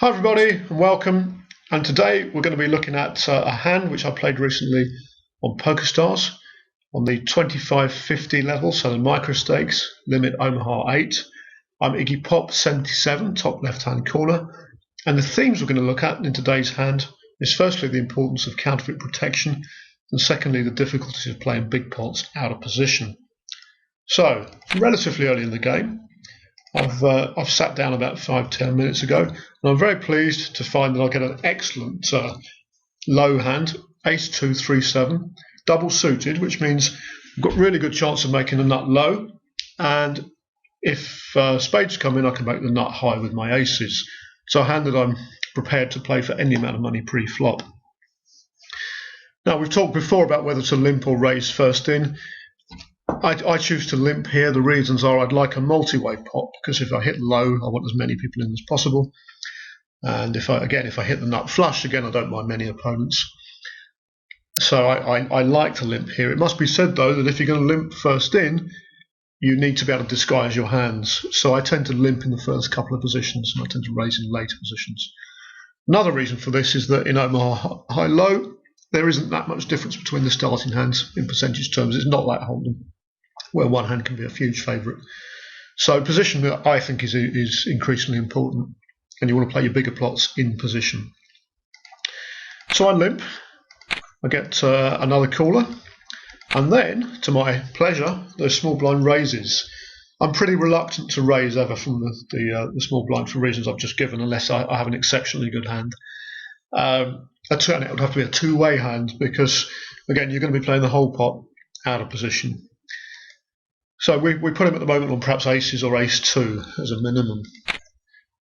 Hi everybody and welcome, and today we're going to be looking at a hand which I played recently on PokerStars on the 25-50 level, so the micro stakes, limit Omaha 8. I'm Iggy Pop 77, top left hand corner, and the themes we're going to look at in today's hand is firstly the importance of counterfeit protection, and secondly the difficulties of playing big pots out of position. So, relatively early in the game, I've sat down about 5-10 minutes ago, and I'm very pleased to find that I get an excellent low hand, ace 2 3 7, double suited, which means I've got really good chance of making a nut low, and if spades come in, I can make the nut high with my aces. So a hand that I'm prepared to play for any amount of money pre-flop. Now, we've talked before about whether to limp or raise first in. I choose to limp here. The reasons are I'd like a multi-way pot, because if I hit low, I want as many people in as possible. And if I hit the nut flush, again, I don't mind many opponents. So I like to limp here. It must be said, though, that if you're going to limp first in, you need to be able to disguise your hands. So I tend to limp in the first couple of positions, and I tend to raise in later positions. Another reason for this is that in Omaha high-low, there isn't that much difference between the starting hands in percentage terms. It's not like Hold'em, where one hand can be a huge favourite. So position, I think, is increasingly important, and you want to play your bigger plots in position. So I limp, I get another caller, and then, to my pleasure, the small blind raises. I'm pretty reluctant to raise ever from the small blind for reasons I've just given, unless I have an exceptionally good hand. It would have to be a two-way hand, because, again, you're going to be playing the whole pot out of position. So we put him at the moment on perhaps aces or ace 2 as a minimum.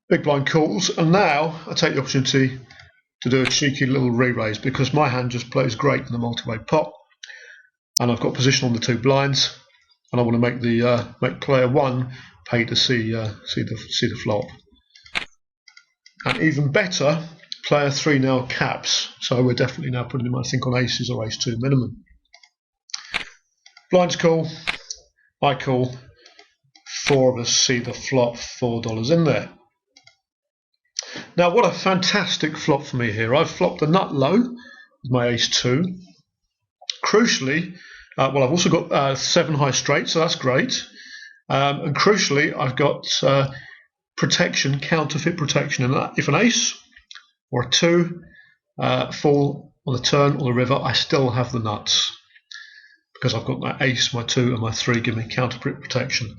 Big blind calls, and now I take the opportunity to do a cheeky little re-raise, because my hand just plays great in the multi-way pot, and I've got position on the two blinds, and I want to make player 1 pay to see the flop. And even better, player 3 now caps, so we're definitely now putting him, I think, on aces or ace 2 minimum. Blinds call. I call. 4 of us see the flop, $4 in there. Now, what a fantastic flop for me here. I've flopped a nut low with my ace 2. Crucially, I've also got 7 high straight, so that's great. And crucially, I've got protection, counterfeit protection. And if an ace or a 2 fall on the turn or the river, I still have the nuts, because I've got my ace, my 2, and my 3 give me counterfeit protection.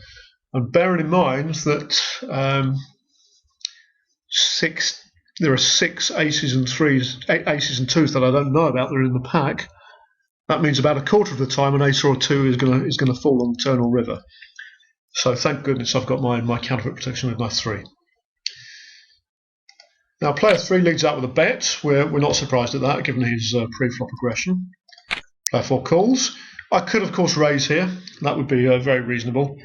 And bearing in mind that there are 6 aces and 3s, 8 aces and 2s that I don't know about that are in the pack, that means about a quarter of the time an ace or a 2 is going to fall on the turn or river. So thank goodness I've got my counterfeit protection with my 3. Now player 3 leads out with a bet. We're not surprised at that, given his pre-flop aggression. Player 4 calls. I could, of course, raise here. That would be very reasonable.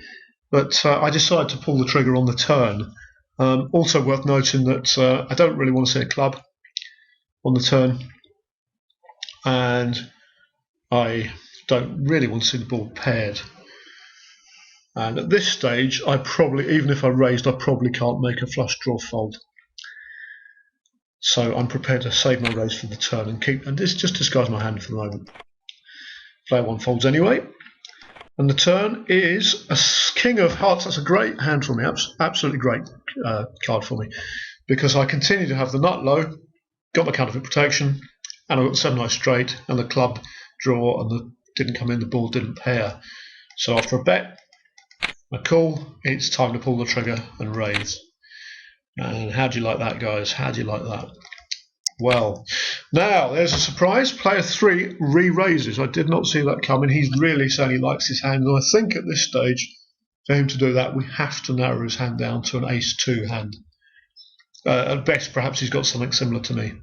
But I decided to pull the trigger on the turn. Also worth noting that I don't really want to see a club on the turn. And I don't really want to see the board paired. And at this stage, even if I raised, I probably can't make a flush draw fold. So I'm prepared to save my raise for the turn and just disguise my hand for the moment. Player 1 folds anyway, and the turn is a king of hearts. That's a great hand for me, absolutely great card for me, because I continue to have the nut low, got my counterfeit protection, and I've got the 7 high straight, and the club draw, and didn't come in, the ball didn't pair. So after a bet, a call, it's time to pull the trigger and raise. And how do you like that, guys? How do you like that? Well, now there's a surprise. Player 3 re-raises. I did not see that coming. He's really saying he likes his hand, and I think at this stage, for him to do that, we have to narrow his hand down to an ace 2 hand. At best, perhaps he's got something similar to me.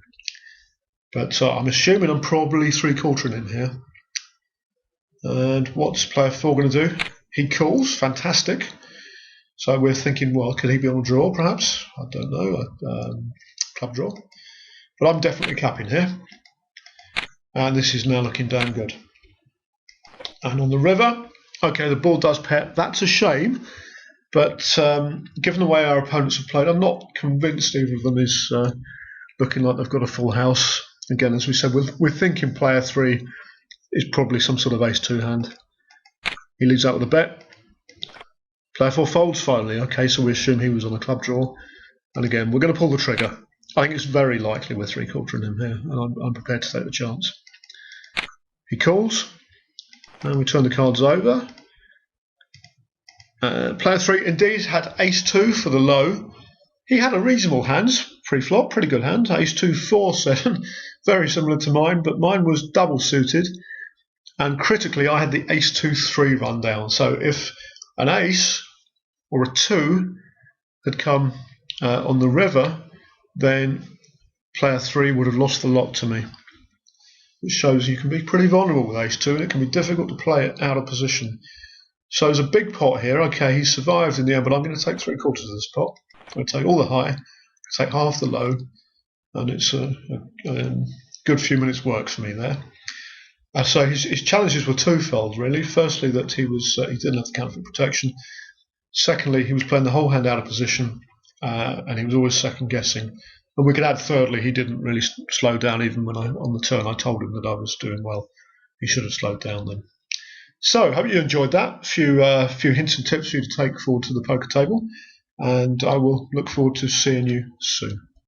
But I'm assuming I'm probably 3/4 him here. And what's player 4 going to do? He calls. Fantastic. So we're thinking, well, could he be on a draw, perhaps? I don't know. Club draw. But I'm definitely capping here. And this is now looking damn good. And on the river, okay, the board does pair. That's a shame, But given the way our opponents have played, I'm not convinced either of them is looking like they've got a full house. Again, as we said, we're thinking player 3 is probably some sort of ace-2 hand. He leaves out with a bet. Player 4 folds finally. Okay, so we assume he was on a club draw. And again, we're going to pull the trigger. I think it's very likely we're three-quartering him here, and I'm prepared to take the chance. He calls, and we turn the cards over. Player 3 indeed had ace-2 for the low. He had a reasonable hand, pre-flop, pretty good hand. Ace-2, 4-7, very similar to mine, but mine was double suited. And critically, I had the ace-2-3 rundown. So if an ace or a 2 had come on the river, then player 3 would have lost the lot to me. Which shows you can be pretty vulnerable with ace-2, and it can be difficult to play it out of position. So there's a big pot here. Okay, he survived in the end, but I'm going to take 3/4 of this pot. I'm going to take all the high, take half the low, and it's a good few minutes' work for me there. So his challenges were twofold, really. Firstly, that he didn't have the counterfeit protection. Secondly, he was playing the whole hand out of position, and he was always second guessing. And we could add thirdly, he didn't really slow down even when on the turn I told him that I was doing well. He should have slowed down then. So, hope you enjoyed that. A few hints and tips for you to take forward to the poker table, and I will look forward to seeing you soon.